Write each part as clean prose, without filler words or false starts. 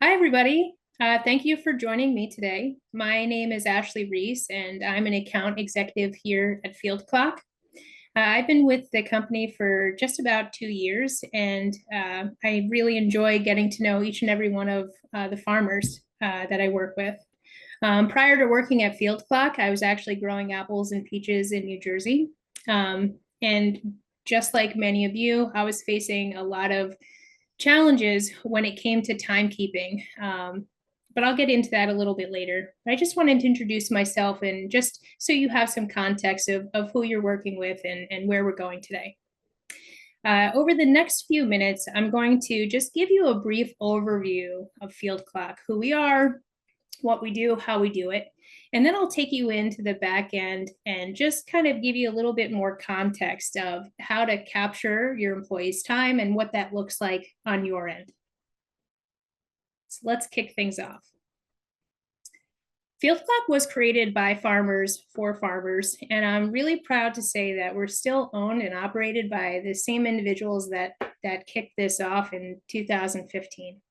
Hi, everybody. Thank you for joining me today. My name is Ashley Reese, and I'm an account executive here at FieldClock. I've been with the company for just about 2 years, and I really enjoy getting to know each and every one of the farmers that I work with. Prior to working at FieldClock, I was actually growing apples and peaches in New Jersey. And just like many of you, I was facing a lot of challenges when it came to timekeeping. But I'll get into that a little bit later. I just wanted to introduce myself and just so you have some context of who you're working with and where we're going today. Over the next few minutes, I'm going to just give you a brief overview of FieldClock, who we are, what we do, how we do it. And then I'll take you into the back end and just kind of give you a little bit more context of how to capture your employees' time and what that looks like on your end. So let's kick things off. FieldClock was created by farmers for farmers, and I'm really proud to say that we're still owned and operated by the same individuals that kicked this off in 2015.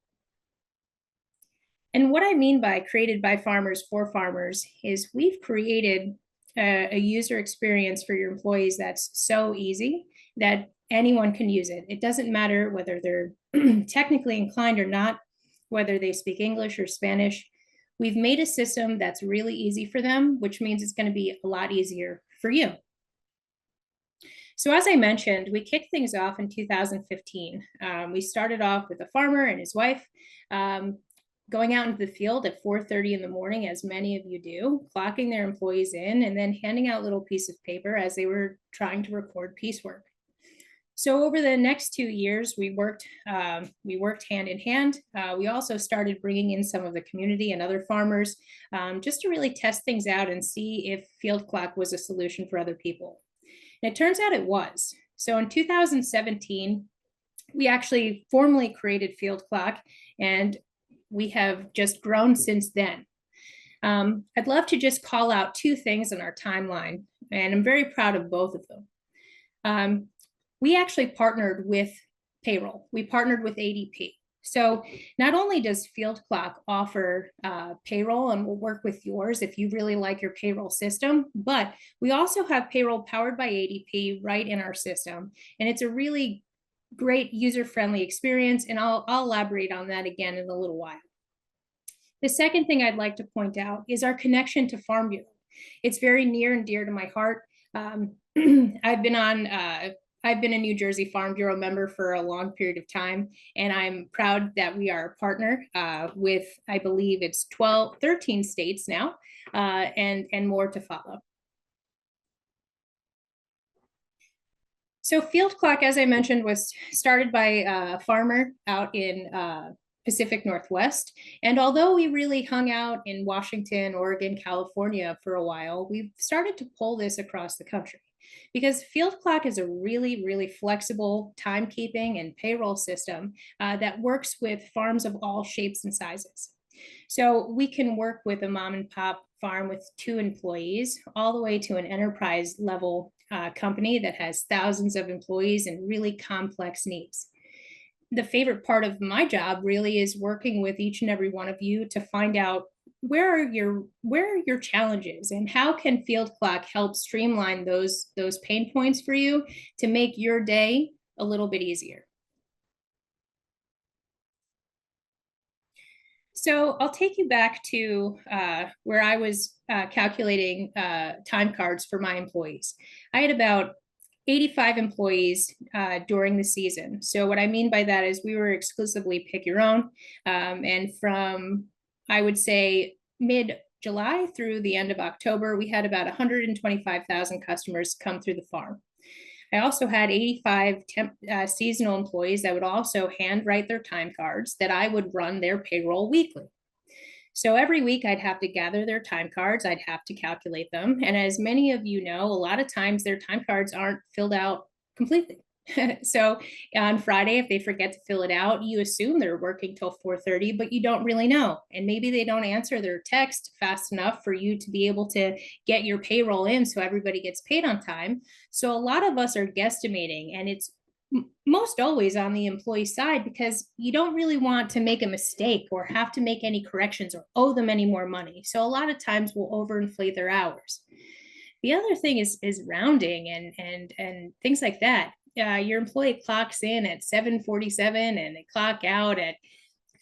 And what I mean by created by farmers for farmers is we've created a user experience for your employees that's so easy that anyone can use it. It doesn't matter whether they're technically inclined or not, whether they speak English or Spanish. We've made a system that's really easy for them, which means it's going to be a lot easier for you. So as I mentioned, we kicked things off in 2015. We started off with a farmer and his wife. Going out into the field at 4:30 in the morning, as many of you do, clocking their employees in, and then handing out a little piece of paper as they were trying to record piecework. So over the next 2 years, we worked hand in hand. We also started bringing in some of the community and other farmers just to really test things out and see if FieldClock was a solution for other people. And it turns out it was. So in 2017, we actually formally created FieldClock, and we have just grown since then. I'd love to just call out two things in our timeline, and I'm very proud of both of them. We actually partnered with payroll. We partnered with ADP. So not only does FieldClock offer payroll, and we'll work with yours if you really like your payroll system, but we also have payroll powered by ADP right in our system. And it's a really great user-friendly experience, and I'll elaborate on that again in a little while. The second thing I'd like to point out is our connection to Farm Bureau. It's very near and dear to my heart. I've been a New Jersey Farm Bureau member for a long period of time, and I'm proud that we are a partner with, I believe it's 13 states now, and more to follow. So FieldClock, as I mentioned, was started by a farmer out in Pacific Northwest. And although we really hung out in Washington, Oregon, California for a while, we've started to pull this across the country because FieldClock is a really, really flexible timekeeping and payroll system that works with farms of all shapes and sizes. So we can work with a mom and pop farm with 2 employees all the way to an enterprise level company that has thousands of employees and really complex needs. The favorite part of my job really is working with each and every one of you to find out where are your challenges and how can FieldClock help streamline those pain points for you to make your day a little bit easier. So I'll take you back to where I was calculating time cards for my employees. I had about 85 employees during the season. So what I mean by that is we were exclusively pick your own. And from, I would say, mid-July through the end of October, we had about 125,000 customers come through the farm. I also had 85 seasonal employees that would also handwrite their time cards that I would run their payroll weekly. So every week I'd have to gather their time cards, I'd have to calculate them. And as many of you know, a lot of times their time cards aren't filled out completely. So on Friday, if they forget to fill it out, you assume they're working till 4:30, but you don't really know. And maybe they don't answer their text fast enough for you to be able to get your payroll in so everybody gets paid on time. So a lot of us are guesstimating, and it's most always on the employee side, because you don't really want to make a mistake or have to make any corrections or owe them any more money. So a lot of times we'll overinflate their hours. The other thing is rounding and things like that. Your employee clocks in at 7:47 and they clock out at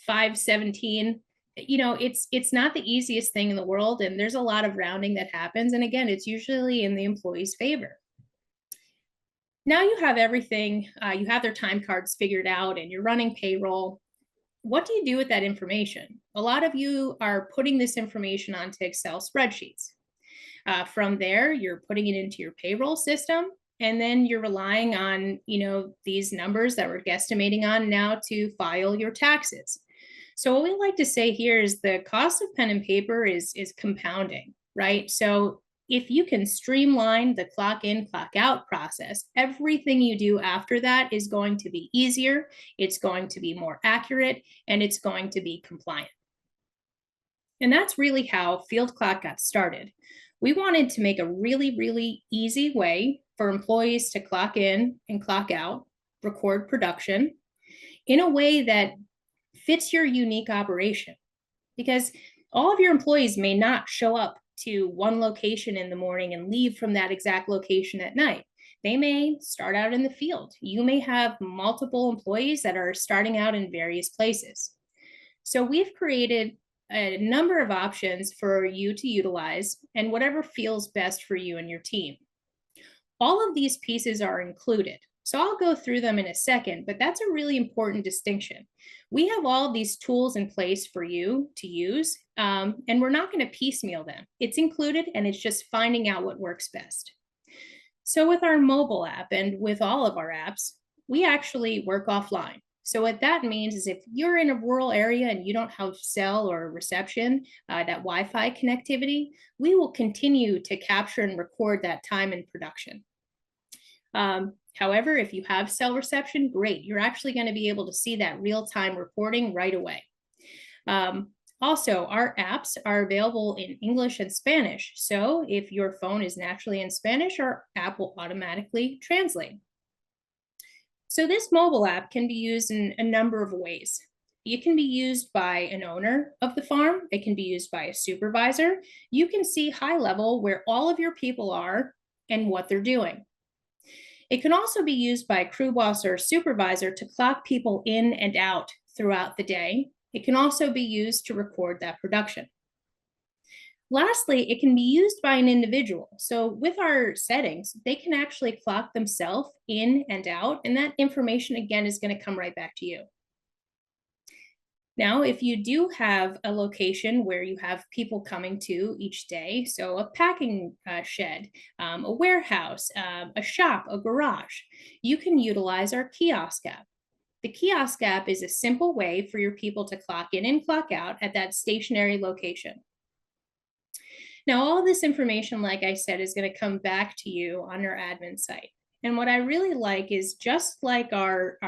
5:17. It's not the easiest thing in the world, and there's a lot of rounding that happens. And again, it's usually in the employee's favor. Now you have everything, you have their time cards figured out and you're running payroll. What do you do with that information? A lot of you are putting this information onto Excel spreadsheets. From there, you're putting it into your payroll system, and then you're relying on, these numbers that we're guesstimating on now to file your taxes. So what we like to say here is the cost of pen and paper is compounding, right? So if you can streamline the clock in, clock out process, everything you do after that is going to be easier, it's going to be more accurate, and it's going to be compliant. And that's really how FieldClock got started. We wanted to make a really, really easy way for employees to clock in and clock out, record production in a way that fits your unique operation. Because all of your employees may not show up to one location in the morning and leave from that exact location at night. They may start out in the field. You may have multiple employees that are starting out in various places. So we've created a number of options for you to utilize, and whatever feels best for you and your team. All of these pieces are included. So I'll go through them in a second, but that's a really important distinction. We have all of these tools in place for you to use, and we're not going to piecemeal them. It's included, and it's just finding out what works best. So with our mobile app and with all of our apps, we actually work offline. So what that means is if you're in a rural area and you don't have cell or reception, that Wi-Fi connectivity, we will continue to capture and record that time in production. However, if you have cell reception, great. You're actually going to be able to see that real-time reporting right away. Also, our apps are available in English and Spanish. So if your phone is naturally in Spanish, our app will automatically translate. So this mobile app can be used in a number of ways. It can be used by an owner of the farm. It can be used by a supervisor. You can see high level where all of your people are and what they're doing. It can also be used by a crew boss or a supervisor to clock people in and out throughout the day. It can also be used to record that production. Lastly, it can be used by an individual. So with our settings, they can actually clock themselves in and out, and that information again is going to come right back to you. Now, if you do have a location where you have people coming to each day, so a packing shed, a warehouse, a shop, a garage, you can utilize our kiosk app. The kiosk app is a simple way for your people to clock in and clock out at that stationary location. Now, all this information, like I said, is going to come back to you on our admin site. And what I really like is just like our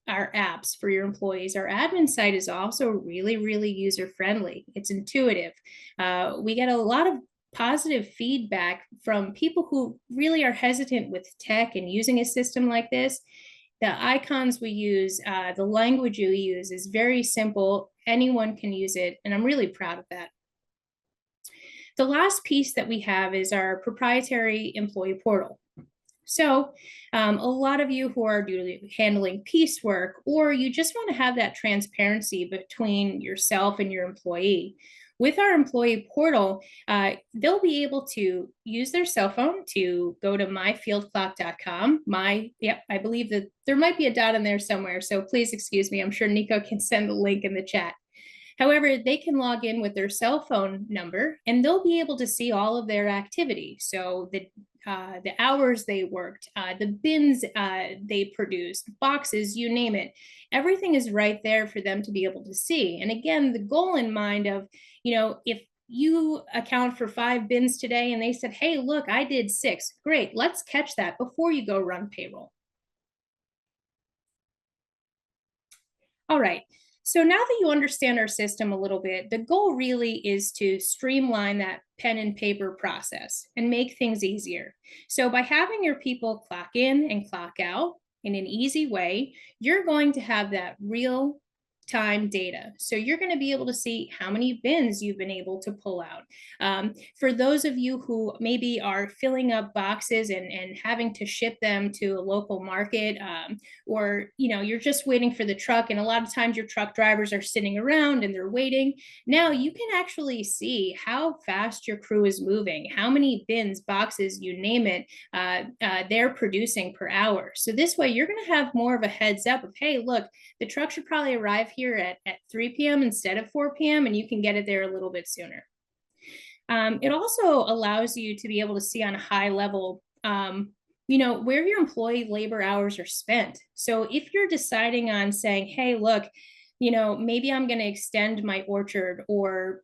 apps for your employees, our admin site is also really, really user-friendly. It's intuitive. We get a lot of positive feedback from people who really are hesitant with tech and using a system like this. The icons we use, the language you use is very simple. Anyone can use it, and I'm really proud of that. The last piece that we have is our proprietary employee portal. So a lot of you who are handling piecework, or you just want to have that transparency between yourself and your employee, with our employee portal, they'll be able to use their cell phone to go to myfieldclock.com. I believe that there might be a dot in there somewhere, so please excuse me. I'm sure Nico can send the link in the chat. However, they can log in with their cell phone number, and they'll be able to see all of their activity. So the hours they worked, the bins they produced, boxes, you name it. Everything is right there for them to be able to see. And again, the goal in mind of, if you account for 5 bins today and they said, hey, look, I did 6. Great, let's catch that before you go run payroll. All right. So now that you understand our system a little bit, the goal really is to streamline that pen and paper process and make things easier. So by having your people clock in and clock out, in an easy way, you're going to have that real time data. So you're going to be able to see how many bins you've been able to pull out. For those of you who maybe are filling up boxes and having to ship them to a local market, or you're just waiting for the truck, and a lot of times your truck drivers are sitting around and they're waiting. Now you can actually see how fast your crew is moving, how many bins, boxes, you name it, they're producing per hour. So this way you're going to have more of a heads up of, hey, look, the truck should probably arrive here at 3 p.m. instead of 4 p.m. and you can get it there a little bit sooner. It also allows you to be able to see on a high level, where your employee labor hours are spent. So if you're deciding on saying, hey, look, maybe I'm going to extend my orchard, or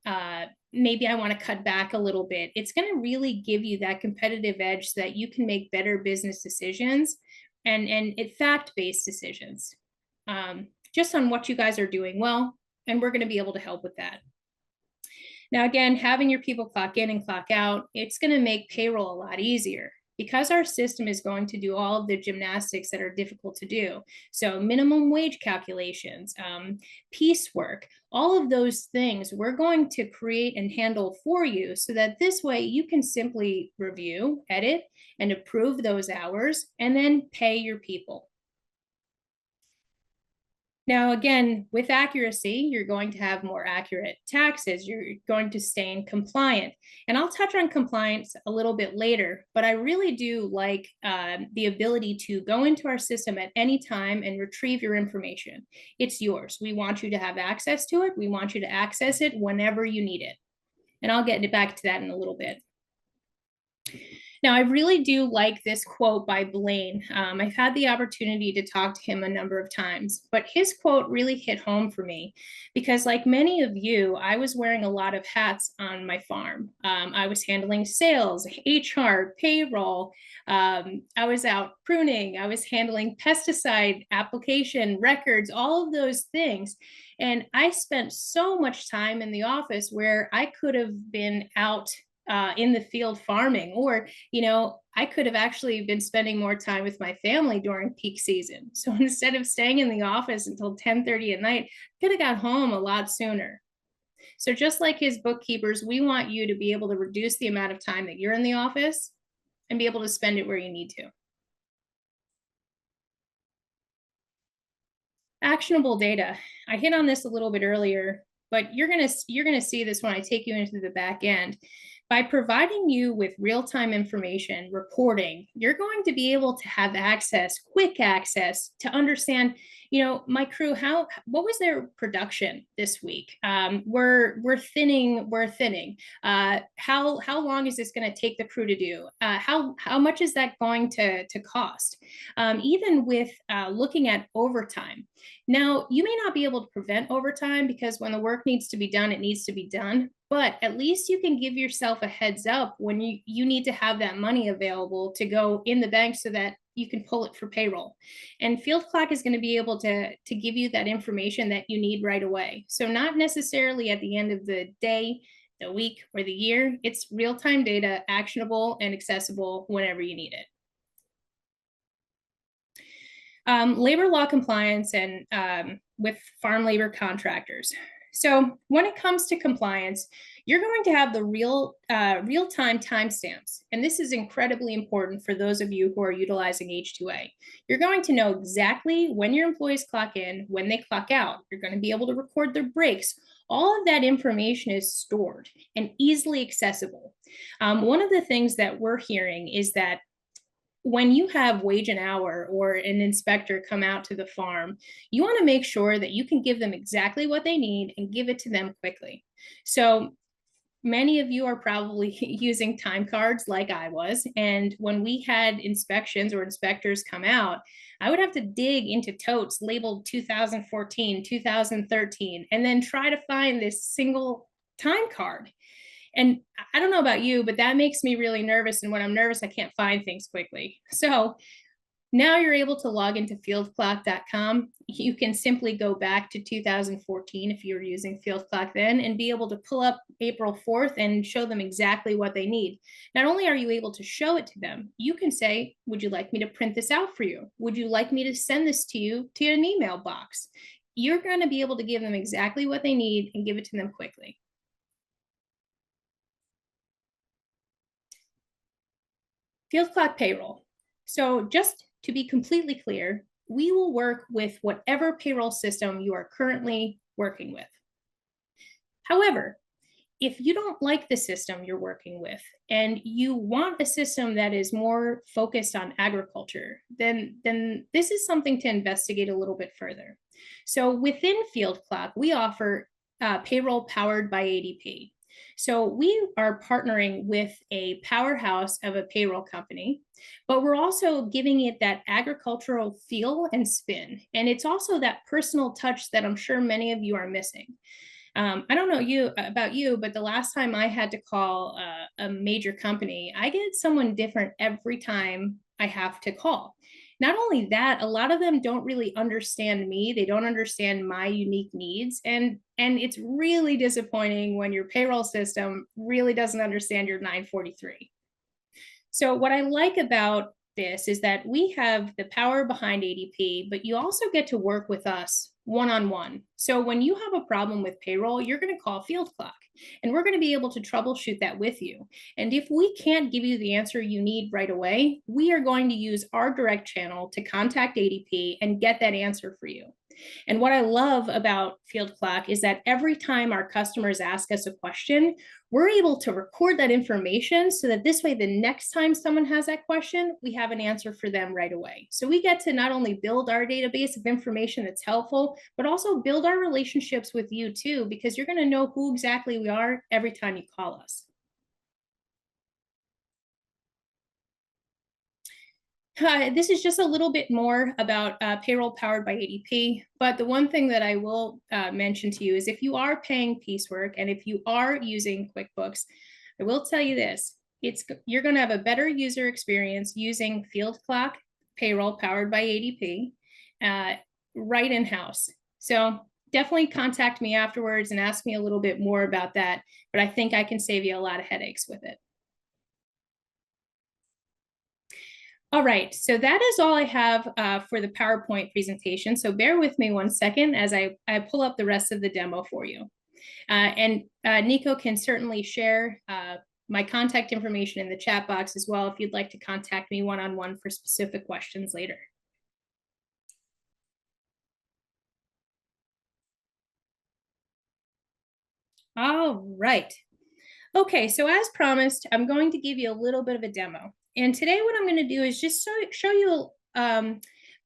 maybe I want to cut back a little bit, it's going to really give you that competitive edge so that you can make better business decisions and fact-based decisions, just on what you guys are doing well. And we're going to be able to help with that. Now, again, having your people clock in and clock out, it's going to make payroll a lot easier because our system is going to do all of the gymnastics that are difficult to do. So minimum wage calculations, piecework, all of those things we're going to create and handle for you so that this way you can simply review, edit, and approve those hours and then pay your people. Now, again, with accuracy, you're going to have more accurate taxes. You're going to stay in compliant. And I'll touch on compliance a little bit later, but I really do like the ability to go into our system at any time and retrieve your information. It's yours. We want you to have access to it. We want you to access it whenever you need it. And I'll get back to that in a little bit. Now, I really do like this quote by Blaine. I've had the opportunity to talk to him a number of times, but his quote really hit home for me because, like many of you, I was wearing a lot of hats on my farm. I was handling sales, HR, payroll. I was out pruning. I was handling pesticide application records, all of those things. And I spent so much time in the office where I could have been out in the field farming, or I could have actually been spending more time with my family during peak season. So instead of staying in the office until 10:30 at night, I could have got home a lot sooner. So just like his bookkeepers, we want you to be able to reduce the amount of time that you're in the office and be able to spend it where you need to. Actionable data. I hit on this a little bit earlier, but you're gonna see this when I take you into the back end. By providing you with real-time information, reporting, you're going to be able to have access, quick access to understand, my crew, what was their production this week? We're thinning. How long is this going to take the crew to do? How much is that going to cost? Even with looking at overtime. Now, you may not be able to prevent overtime because when the work needs to be done, it needs to be done. But at least you can give yourself a heads up when you need to have that money available to go in the bank so that you can pull it for payroll. And FieldClock is going to be able to give you that information that you need right away. So not necessarily at the end of the day, the week, or the year. It's real-time data, actionable and accessible whenever you need it. Labor law compliance and with farm labor contractors. So when it comes to compliance, you're going to have the real-time timestamps. And this is incredibly important for those of you who are utilizing H2A. You're going to know exactly when your employees clock in, when they clock out. You're going to be able to record their breaks. All of that information is stored and easily accessible. One of the things that we're hearing is that when you have wage an hour or an inspector come out to the farm, you want to make sure that you can give them exactly what they need and give it to them quickly. So many of you are probably using time cards like I was. And when we had inspections or inspectors come out, I would have to dig into totes labeled 2014, 2013, and then try to find this single time card. And I don't know about you, but that makes me really nervous. And when I'm nervous, I can't find things quickly. So Now you're able to log into fieldclock.com. You can simply go back to 2014 if you were using FieldClock then and be able to pull up April 4th and show them exactly what they need. Not only are you able to show it to them, you can say, would you like me to print this out for you? Would you like me to send this to you to an email box? You're going to be able to give them exactly what they need and give it to them quickly. FieldClock payroll. So just to be completely clear, we will work with whatever payroll system you are currently working with. However, if you don't like the system you're working with and you want a system that is more focused on agriculture, then this is something to investigate a little bit further. So within FieldClock, we offer payroll powered by ADP. So we are partnering with a powerhouse of a payroll company, but we're also giving it that agricultural feel and spin. And it's also that personal touch that I'm sure many of you are missing. I don't know about you, but the last time I had to call a major company, I get someone different every time I have to call. Not only that, a lot of them don't really understand me. They don't understand my unique needs. And it's really disappointing when your payroll system really doesn't understand your 943. So what I like about this is that we have the power behind ADP, but you also get to work with us one-on-one. So when you have a problem with payroll, you're going to call FieldClock and we're going to be able to troubleshoot that with you. And if we can't give you the answer you need right away, we are going to use our direct channel to contact ADP and get that answer for you. And what I love about FieldClock is that every time our customers ask us a question, we're able to record that information so that this way, the next time someone has that question, we have an answer for them right away. So we get to not only build our database of information that's helpful, but also build our relationships with you too, because you're going to know who exactly we are every time you call us. This is just a little bit more about payroll powered by ADP, but the one thing that I will mention to you is if you are paying piecework and if you are using QuickBooks, I will tell you this, you're going to have a better user experience using FieldClock payroll powered by ADP right in-house. So definitely contact me afterwards and ask me a little bit more about that, but I think I can save you a lot of headaches with it. All right, so that is all I have for the PowerPoint presentation. So bear with me one second as I pull up the rest of the demo for you. And Nico can certainly share my contact information in the chat box as well if you'd like to contact me one-on-one for specific questions later. All right. Okay, so as promised, I'm going to give you a little bit of a demo. And today what I'm going to do is just show you a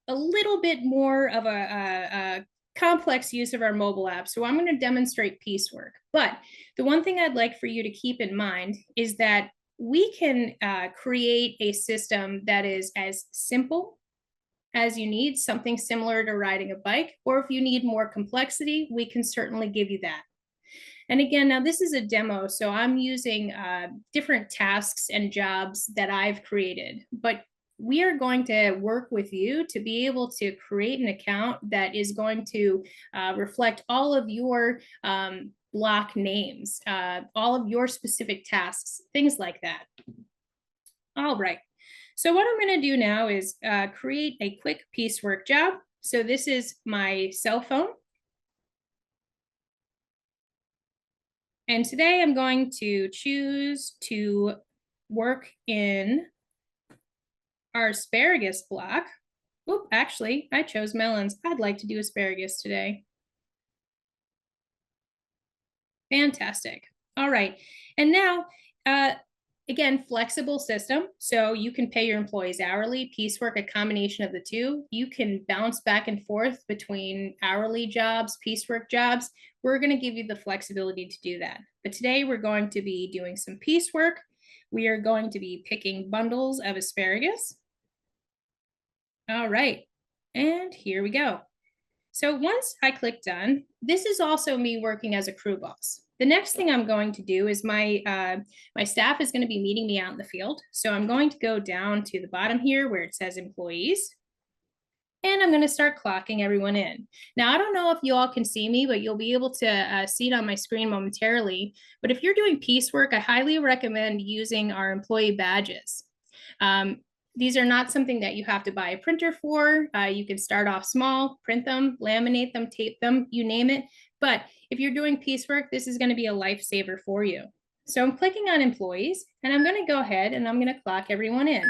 little bit more of a complex use of our mobile app. So I'm going to demonstrate piecework. But the one thing I'd like for you to keep in mind is that we can create a system that is as simple as you need, something similar to riding a bike, or if you need more complexity, we can certainly give you that. And again, now this is a demo, so I'm using different tasks and jobs that I've created, but we are going to work with you to be able to create an account that is going to reflect all of your block names, all of your specific tasks, things like that. All right, so what I'm going to do now is create a quick piecework job. So this is my cell phone. And today I'm going to choose to work in our asparagus block. Oop, actually, I chose melons. I'd like to do asparagus today. Fantastic. All right. And now, again, flexible system. So you can pay your employees hourly, piecework, a combination of the two. You can bounce back and forth between hourly jobs, piecework jobs. We're going to give you the flexibility to do that. But today we're going to be doing some piecework. We are going to be picking bundles of asparagus. All right. And here we go. So once I click done, this is also me working as a crew boss. The next thing I'm going to do is my staff is going to be meeting me out in the field. So I'm going to go down to the bottom here where it says employees. And I'm going to start clocking everyone in. Now, I don't know if you all can see me, but you'll be able to see it on my screen momentarily. But if you're doing piecework, I highly recommend using our employee badges. These are not something that you have to buy a printer for. You can start off small, print them, laminate them, tape them, you name it. But if you're doing piecework, this is going to be a lifesaver for you. So I'm clicking on employees, and I'm going to go ahead and I'm going to clock everyone in.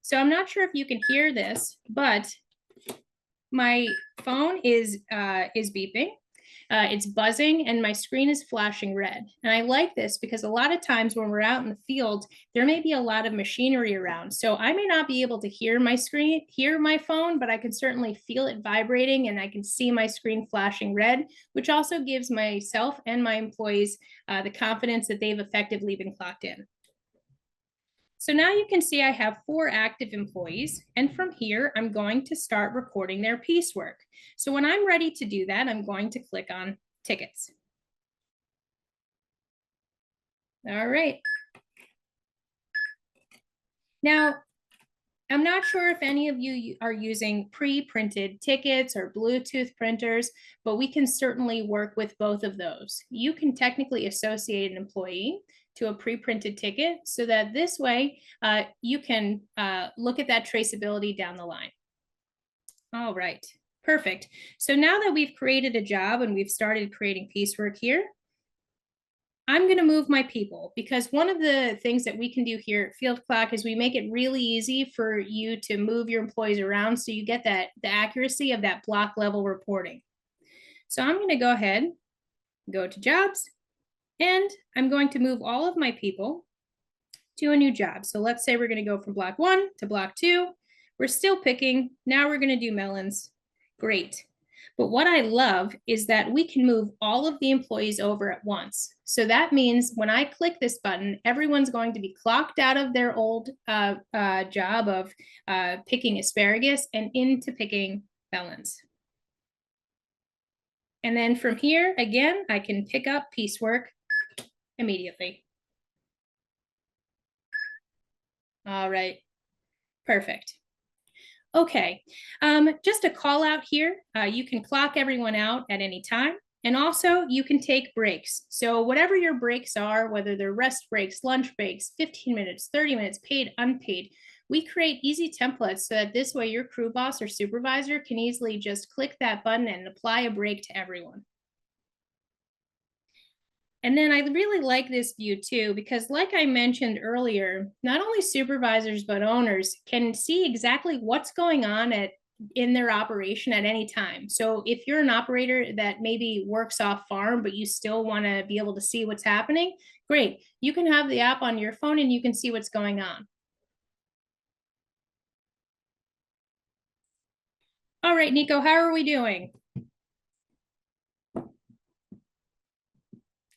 So I'm not sure if you can hear this, but my phone is beeping. It's buzzing and my screen is flashing red. And I like this because a lot of times when we're out in the field, there may be a lot of machinery around. So I may not be able to hear my screen, hear my phone, but I can certainly feel it vibrating and I can see my screen flashing red, which also gives myself and my employees the confidence that they've effectively been clocked in. So now you can see I have 4 active employees, and from here, I'm going to start recording their piecework. So when I'm ready to do that, I'm going to click on tickets. All right. Now, I'm not sure if any of you are using pre-printed tickets or Bluetooth printers, but we can certainly work with both of those. You can technically associate an employee to a pre-printed ticket so that this way you can look at that traceability down the line. All right, perfect. So now that we've created a job and we've started creating piecework here, I'm going to move my people because one of the things that we can do here at FieldClock is we make it really easy for you to move your employees around so you get the accuracy of that block level reporting. So I'm going to go ahead, go to jobs, and I'm going to move all of my people to a new job. So let's say we're going to go from block 1 to block 2. We're still picking. Now we're going to do melons. Great. But what I love is that we can move all of the employees over at once. So that means when I click this button, everyone's going to be clocked out of their old job of picking asparagus and into picking melons. And then from here, again, I can pick up piecework immediately. All right, perfect. Okay, just a call out here. You can clock everyone out at any time. And also you can take breaks. So whatever your breaks are, whether they're rest breaks, lunch breaks, 15 minutes, 30 minutes, paid, unpaid, we create easy templates so that this way your crew boss or supervisor can easily just click that button and apply a break to everyone. And then I really like this view too, because like I mentioned earlier, not only supervisors, but owners can see exactly what's going on in their operation at any time. So if you're an operator that maybe works off farm, but you still want to be able to see what's happening, great. You can have the app on your phone and you can see what's going on. All right, Nico, how are we doing?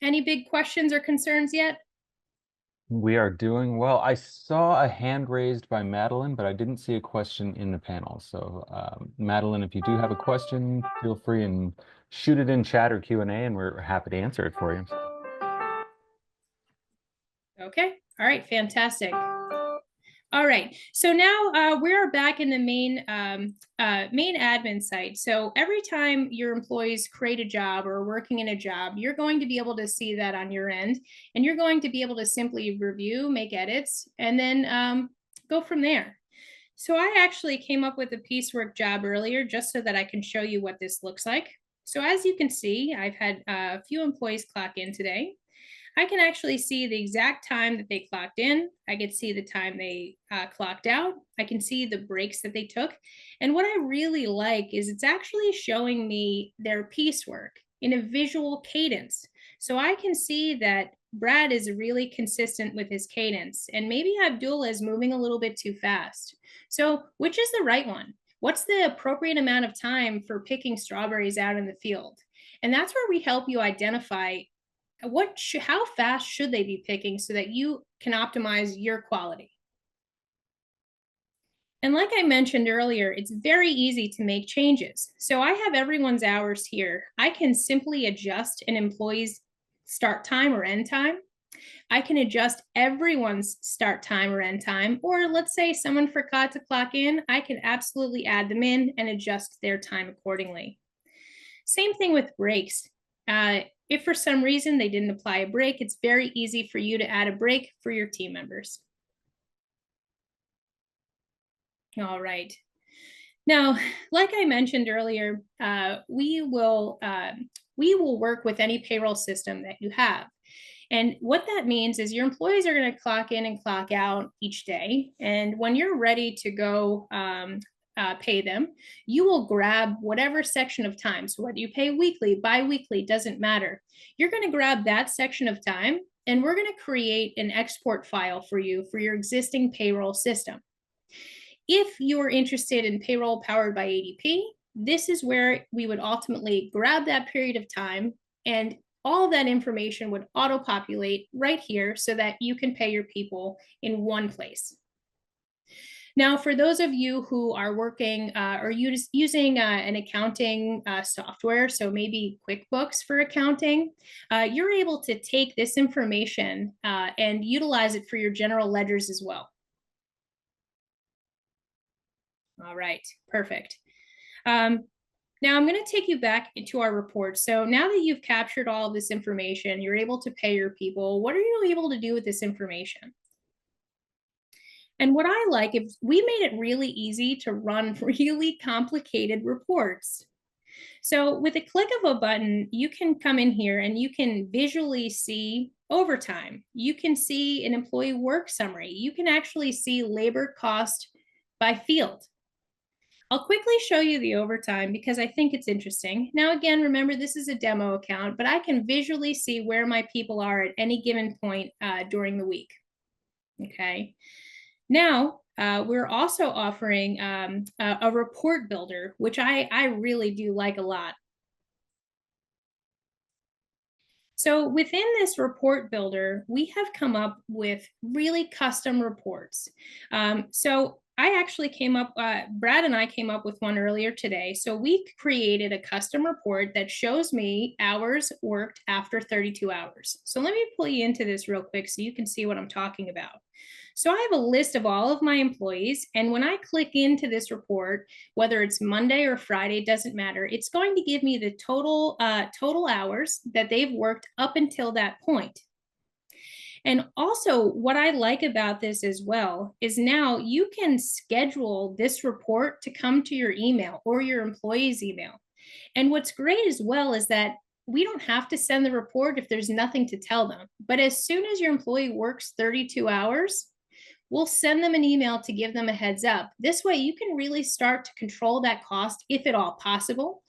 Any big questions or concerns yet? We are doing well. I saw a hand raised by Madeline, but I didn't see a question in the panel. So Madeline, if you do have a question, feel free and shoot it in chat or Q&A, and we're happy to answer it for you. Okay, all right, fantastic. All right, so now we're back in the main admin site. So every time your employees create a job or are working in a job, you're going to be able to see that on your end, and you're going to be able to simply review, make edits, and then go from there. So I actually came up with a piecework job earlier just so that I can show you what this looks like. So as you can see, I've had a few employees clock in today. I can actually see the exact time that they clocked in. I can see the time they clocked out. I can see the breaks that they took. And what I really like is it's actually showing me their piecework in a visual cadence. So I can see that Brad is really consistent with his cadence, and maybe Abdul is moving a little bit too fast. So which is the right one? What's the appropriate amount of time for picking strawberries out in the field? And that's where we help you identify how fast should they be picking so that you can optimize your quality. And like I mentioned earlier, it's very easy to make changes. So I have everyone's hours here. I can simply adjust an employee's start time or end time. I can adjust everyone's start time or end time, or let's say someone forgot to clock in, I can absolutely add them in and adjust their time accordingly. Same thing with breaks. If for some reason they didn't apply a break, it's very easy for you to add a break for your team members. All right. Now, like I mentioned earlier, we will work with any payroll system that you have. And what that means is your employees are going to clock in and clock out each day. And when you're ready to go pay them, you will grab whatever section of time. So whether you pay weekly, bi-weekly, doesn't matter. You're going to grab that section of time, and we're going to create an export file for you for your existing payroll system. If you're interested in payroll powered by ADP, this is where we would ultimately grab that period of time, and all of that information would auto-populate right here so that you can pay your people in one place. Now, for those of you who are working or using an accounting software, so maybe QuickBooks for accounting, you're able to take this information and utilize it for your general ledgers as well. All right, perfect. Now I'm going to take you back into our report. So now that you've captured all of this information, you're able to pay your people. What are you able to do with this information? And what I like is we made it really easy to run really complicated reports. So with a click of a button, you can come in here and you can visually see overtime. You can see an employee work summary. You can actually see labor cost by field. I'll quickly show you the overtime because I think it's interesting. Now, again, remember, this is a demo account, but I can visually see where my people are at any given point during the week. Okay. Now, we're also offering a report builder, which I really do like a lot. So within this report builder, we have come up with really custom reports. So I actually came up, Brad and I came up with one earlier today. So we created a custom report that shows me hours worked after 32 hours. So let me pull you into this real quick so you can see what I'm talking about. So I have a list of all of my employees, and when I click into this report, whether it's Monday or Friday, doesn't matter, it's going to give me the total hours that they've worked up until that point. And also, what I like about this as well is now you can schedule this report to come to your email or your employee's email. And what's great as well is that we don't have to send the report if there's nothing to tell them. But as soon as your employee works 32 hours, we'll send them an email to give them a heads up. This way you can really start to control that cost if at all possible.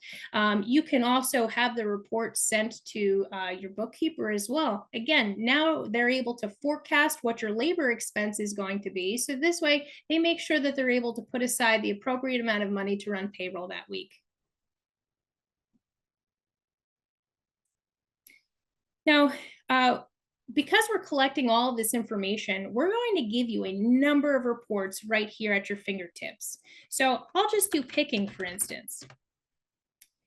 You can also have the report sent to your bookkeeper as well. Again, now they're able to forecast what your labor expense is going to be. So this way they make sure that they're able to put aside the appropriate amount of money to run payroll that week. Now, because we're collecting all of this information, we're going to give you a number of reports right here at your fingertips. So I'll just do picking, for instance.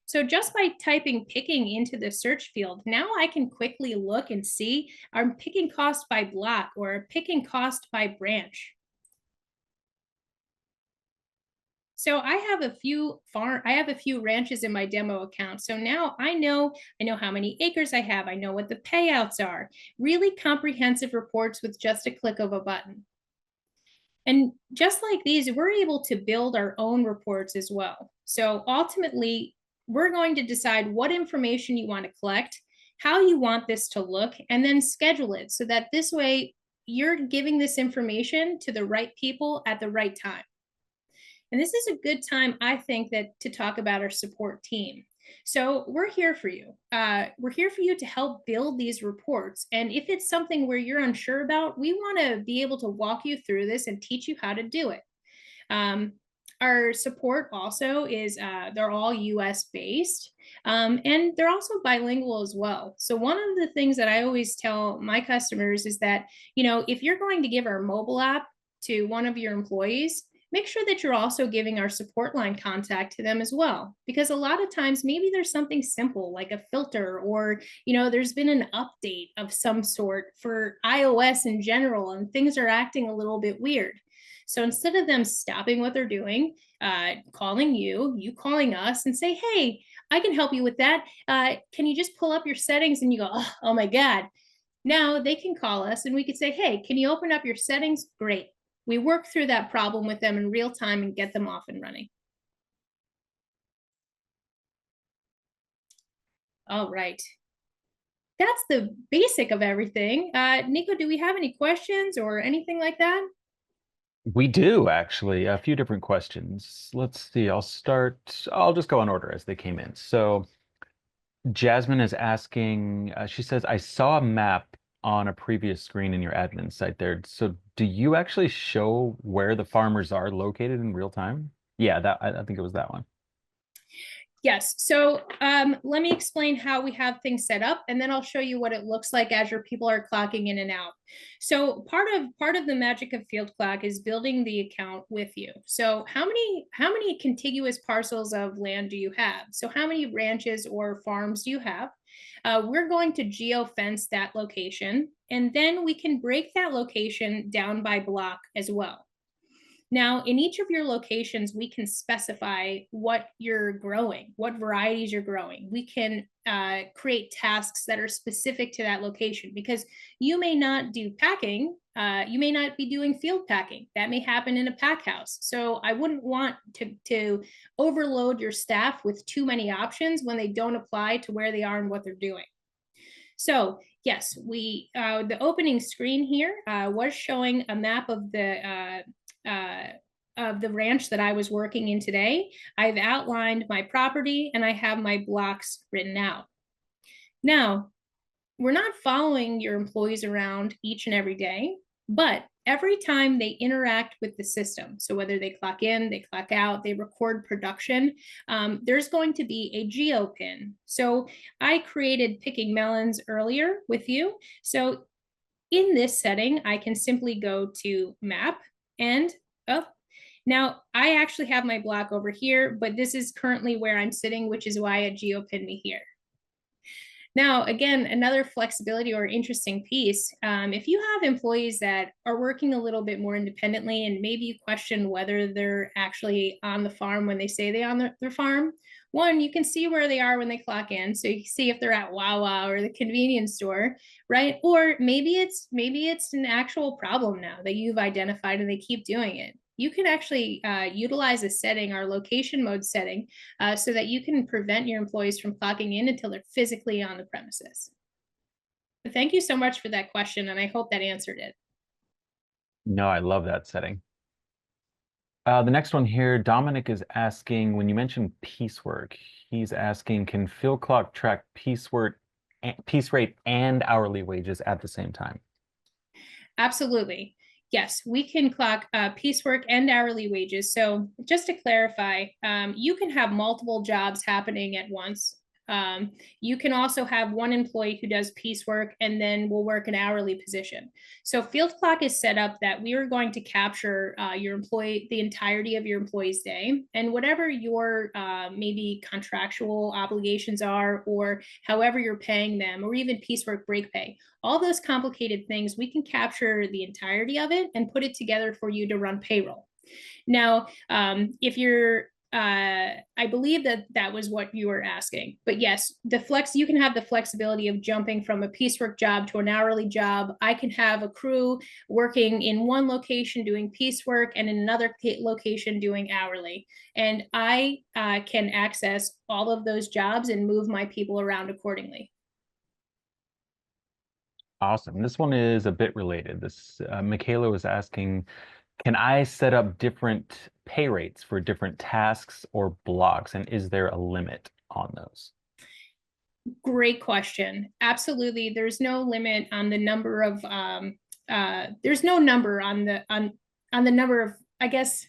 So just by typing picking into the search field, now I can quickly look and see our picking cost by block or picking cost by branch. So I have a few ranches in my demo account. So now I know how many acres I have. I know what the payouts are. Really comprehensive reports with just a click of a button. And just like these, we're able to build our own reports as well. So ultimately, we're going to decide what information you want to collect, how you want this to look, and then schedule it so that this way you're giving this information to the right people at the right time. And this is a good time, I think, to talk about our support team. So we're here for you. We're here for you to help build these reports. And if it's something where you're unsure about, we want to be able to walk you through this and teach you how to do it. Our support also is, they're all US based, and they're also bilingual as well. So one of the things that I always tell my customers is that, if you're going to give our mobile app to one of your employees, make sure that you're also giving our support line contact to them as well. Because a lot of times maybe there's something simple like a filter, or, there's been an update of some sort for iOS in general, and things are acting a little bit weird. So instead of them stopping what they're doing, calling you calling us and say, hey, I can help you with that. Can you just pull up your settings? And you go, oh my God. Now they can call us and we could say, hey, can you open up your settings? Great. We work through that problem with them in real time and get them off and running. All right. That's the basic of everything. Nico, do we have any questions or anything like that? We do actually, a few different questions. Let's see, I'll just go in order as they came in. So Jasmine is asking, she says, I saw a map on a previous screen in your admin site there. So do you actually show where the farmers are located in real time? Yeah, I think it was that one. Yes. So let me explain how we have things set up, and then I'll show you what it looks like as your people are clocking in and out. So part of the magic of FieldClock is building the account with you. So how many contiguous parcels of land do you have? So how many ranches or farms do you have? We're going to geofence that location, and then we can break that location down by block as well. Now, in each of your locations, we can specify what you're growing, what varieties you're growing. We can create tasks that are specific to that location, because you may not do packing. You may not be doing field packing. That may happen in a pack house. So I wouldn't want to overload your staff with too many options when they don't apply to where they are and what they're doing. So yes, the opening screen here was showing a map of the ranch that I was working in today. I've outlined my property and I have my blocks written out. Now, we're not following your employees around each and every day, but every time they interact with the system, so whether they clock in, they clock out, they record production, there's going to be a geo pin. So I created picking melons earlier with you. So in this setting, I can simply go to map and, oh, now I actually have my block over here, but this is currently where I'm sitting, which is why it geo pinned me here. Now, again, another flexibility or interesting piece, if you have employees that are working a little bit more independently and maybe you question whether they're actually on the farm when they say they're on their farm, one, you can see where they are when they clock in. So you can see if they're at Wawa or the convenience store, right? Or maybe it's an actual problem now that you've identified and they keep doing it. You can actually utilize a setting, our location mode setting, so that you can prevent your employees from clocking in until they're physically on the premises. But thank you so much for that question, and I hope that answered it. No, I love that setting. The next one here, Dominic is asking, when you mentioned piecework, he's asking, can FieldClock track piece rate and hourly wages at the same time? Absolutely. Yes, we can clock piecework and hourly wages. So just to clarify, you can have multiple jobs happening at once. You can also have one employee who does piecework and then will work an hourly position. So FieldClock is set up that we are going to capture the entirety of your employee's day, and whatever your maybe contractual obligations are, or however you're paying them, or even piecework break pay, all those complicated things, we can capture the entirety of it and put it together for you to run payroll. Now, if you're I believe that was what you were asking. But yes, you can have the flexibility of jumping from a piecework job to an hourly job. I can have a crew working in one location doing piecework and in another location doing hourly. And I can access all of those jobs and move my people around accordingly. Awesome. This one is a bit related. Michaela was asking, can I set up different pay rates for different tasks or blocks? And is there a limit on those? Great question. Absolutely. There's no limit on the number of, there's no number on the number of, I guess,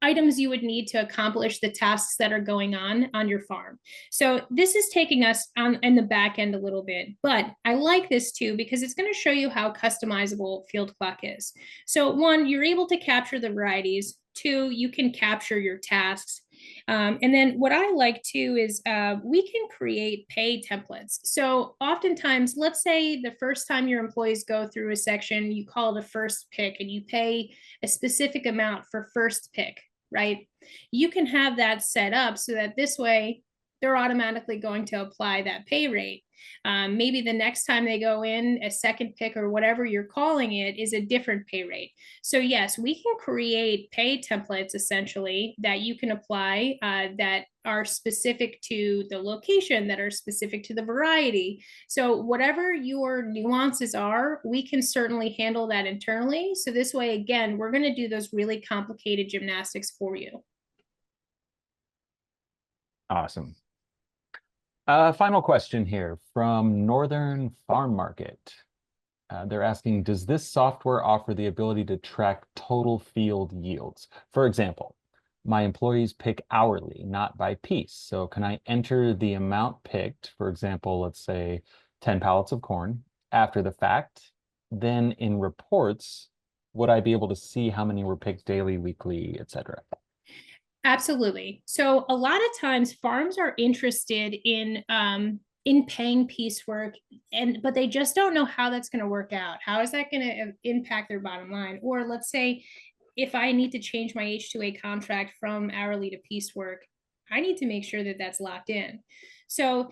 items you would need to accomplish the tasks that are going on your farm. So this is taking us on in the back end a little bit, but I like this too because it's going to show you how customizable FieldClock is. So one, you're able to capture the varieties. Two, you can capture your tasks. And then what I like too is we can create pay templates. So oftentimes, let's say the first time your employees go through a section, you call it a first pick and you pay a specific amount for first pick, right? You can have that set up so that this way they're automatically going to apply that pay rate. Maybe the next time they go in, a second pick or whatever you're calling it is a different pay rate. So yes, we can create pay templates essentially that you can apply that are specific to the location, that are specific to the variety. So whatever your nuances are, we can certainly handle that internally. So this way, again, we're going to do those really complicated gymnastics for you. Awesome. Final question here from Northern Farm Market. They're asking, does this software offer the ability to track total field yields? For example, my employees pick hourly, not by piece. So can I enter the amount picked, for example, let's say 10 pallets of corn, after the fact? Then in reports, would I be able to see how many were picked daily, weekly, etc.? Absolutely. So a lot of times farms are interested in paying piecework, but they just don't know how that's going to work out. How is that going to impact their bottom line? Or let's say if I need to change my H-2A contract from hourly to piecework, I need to make sure that that's locked in. So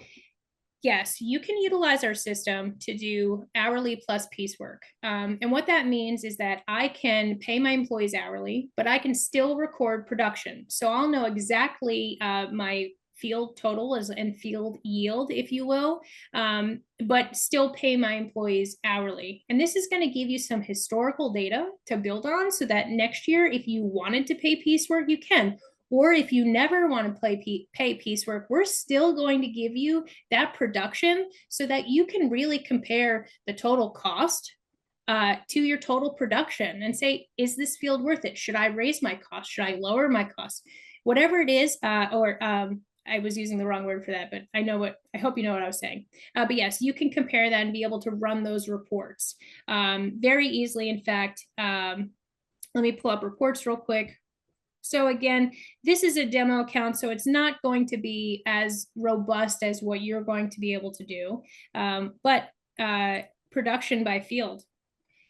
yes, you can utilize our system to do hourly plus piecework. And what that means is that I can pay my employees hourly, but I can still record production. So I'll know exactly my field total and field yield, if you will, but still pay my employees hourly. And this is going to give you some historical data to build on so that next year, if you wanted to pay piecework, you can. Or if you never want to pay piecework, we're still going to give you that production so that you can really compare the total cost to your total production and say, is this field worth it? Should I raise my cost? Should I lower my cost? Whatever it is, I was using the wrong word for that, but I hope you know what I was saying. But yes, you can compare that and be able to run those reports very easily. In fact, let me pull up reports real quick. So again, this is a demo account, so it's not going to be as robust as what you're going to be able to do. But production by field.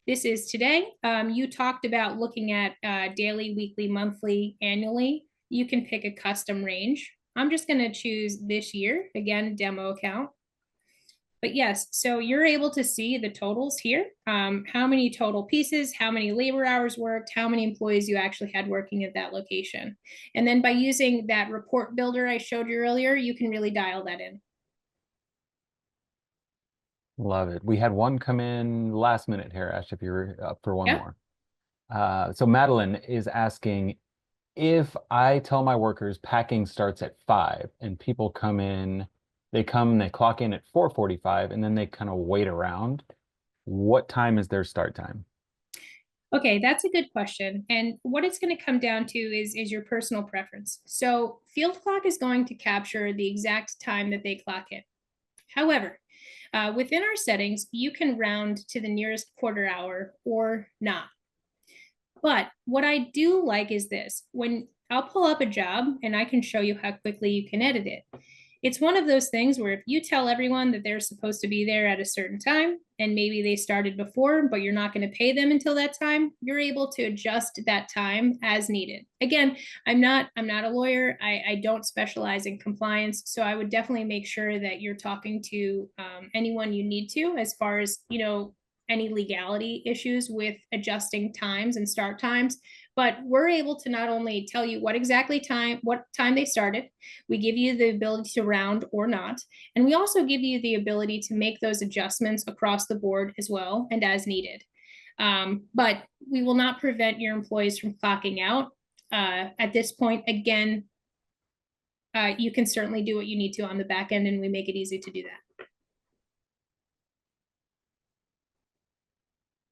This is today. You talked about looking at daily, weekly, monthly, annually. You can pick a custom range. I'm just going to choose this year, again, demo account. But yes, so you're able to see the totals here, how many total pieces, how many labor hours worked, how many employees you actually had working at that location. And then by using that report builder I showed you earlier, you can really dial that in. Love it. We had one come in last minute here, Ash, if you're up for one more. So Madeline is asking, if I tell my workers packing starts at 5 and people come in, they clock in at 4:45 and then they kind of wait around, what time is their start time? Okay, that's a good question. And what it's going to come down to is your personal preference. So FieldClock is going to capture the exact time that they clock in. However, within our settings, you can round to the nearest quarter hour or not. But what I do like is this. When I'll pull up a job and I can show you how quickly you can edit it. It's one of those things where if you tell everyone that they're supposed to be there at a certain time and maybe they started before, but you're not going to pay them until that time, you're able to adjust that time as needed. Again, I'm not a lawyer. I don't specialize in compliance. So I would definitely make sure that you're talking to anyone you need to as far as, any legality issues with adjusting times and start times. But we're able to not only tell you what time they started, we give you the ability to round or not, and we also give you the ability to make those adjustments across the board as well and as needed. But we will not prevent your employees from clocking out. At this point, again, you can certainly do what you need to on the back end, and we make it easy to do that.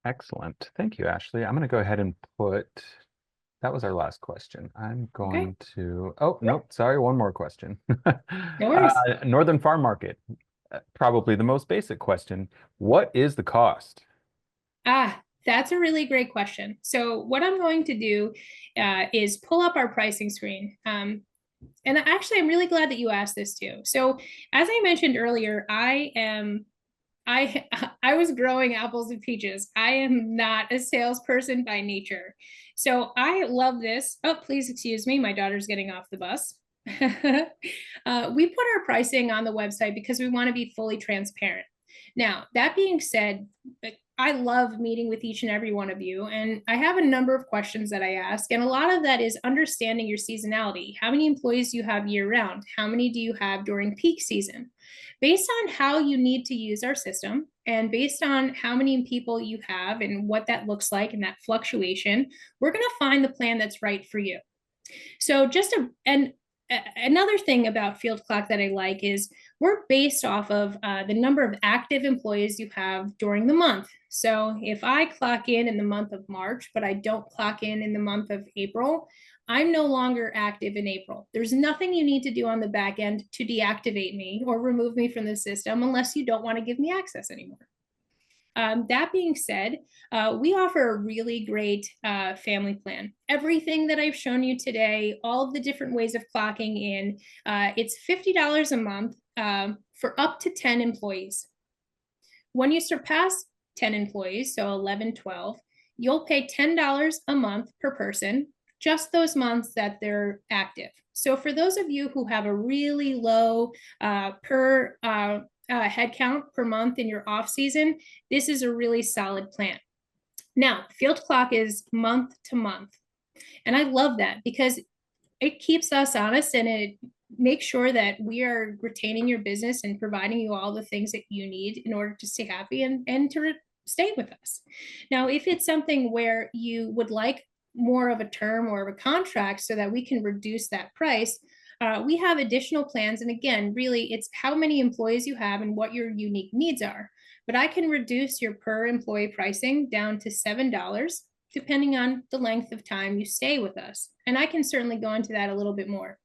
Excellent. Thank you, Ashley. I'm going to go ahead and put that was our last question. I'm Okay, going to, oh, nope, sorry, one more question. no worries. Northern Farm Market, probably the most basic question. What is the cost? That's a really great question. So what I'm going to do is pull up our pricing screen. And actually, I'm really glad that you asked this too. So as I mentioned earlier, I I was growing apples and peaches. I am not a salesperson by nature. So I love this. Oh, please excuse me. My daughter's getting off the bus. We put our pricing on the website because we want to be fully transparent. Now, that being said, I love meeting with each and every one of you. And I have a number of questions that I ask. And a lot of that is understanding your seasonality. How many employees do you have year round? How many do you have during peak season? Based on how you need to use our system and based on how many people you have and what that looks like and that fluctuation, we're going to find the plan that's right for you. So another thing about FieldClock that I like is we're based off of the number of active employees you have during the month. So if I clock in the month of March, but I don't clock in the month of April, I'm no longer active in April. There's nothing you need to do on the back end to deactivate me or remove me from the system unless you don't want to give me access anymore. That being said, we offer a really great family plan. Everything that I've shown you today, all of the different ways of clocking in, it's $50 a month for up to 10 employees. When you surpass 10 employees, so 11, 12, you'll pay $10 a month per person, just those months that they're active. So for those of you who have a really low per head count per month in your off season, this is a really solid plan. Now, FieldClock is month to month. And I love that because it keeps us honest and it makes sure that we are retaining your business and providing you all the things that you need in order to stay happy and to stay with us. Now, if it's something where you would like more of a term or of a contract so that we can reduce that price, we have additional plans. And again, really, it's how many employees you have and what your unique needs are. But I can reduce your per employee pricing down to $7, depending on the length of time you stay with us. And I can certainly go into that a little bit more.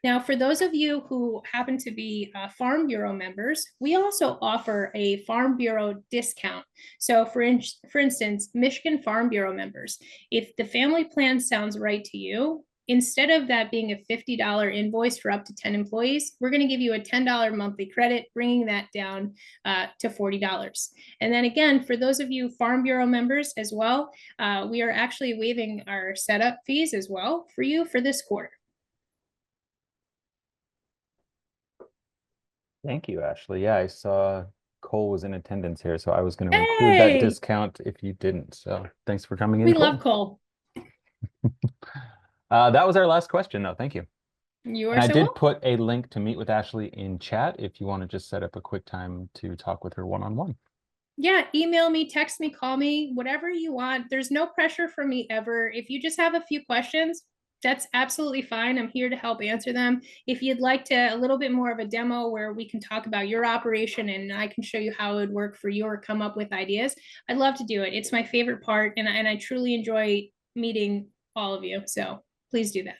Now, for those of you who happen to be Farm Bureau members, we also offer a Farm Bureau discount. So for instance, Michigan Farm Bureau members, if the family plan sounds right to you, instead of that being a $50 invoice for up to 10 employees, we're going to give you a $10 monthly credit, bringing that down to $40. And then again, for those of you Farm Bureau members as well, we are actually waiving our setup fees as well for you for this quarter. Thank you, Ashley. Yeah, I saw Cole was in attendance here, so I was going to include that Hey, discount if you didn't. So thanks for coming in, we Cole. love Cole. That was our last question, though. Thank you. You And are I so did welcome. put a link to meet with Ashley in chat if you want to just set up a quick time to talk with her one-on-one. Yeah, email me, text me, call me, whatever you want. There's no pressure from me ever. If you just have a few questions, that's absolutely fine. I'm here to help answer them. If you'd like to a little bit more of a demo where we can talk about your operation and I can show you how it would work for you or come up with ideas, I'd love to do it. It's my favorite part, and I truly enjoy meeting all of you. So please do that.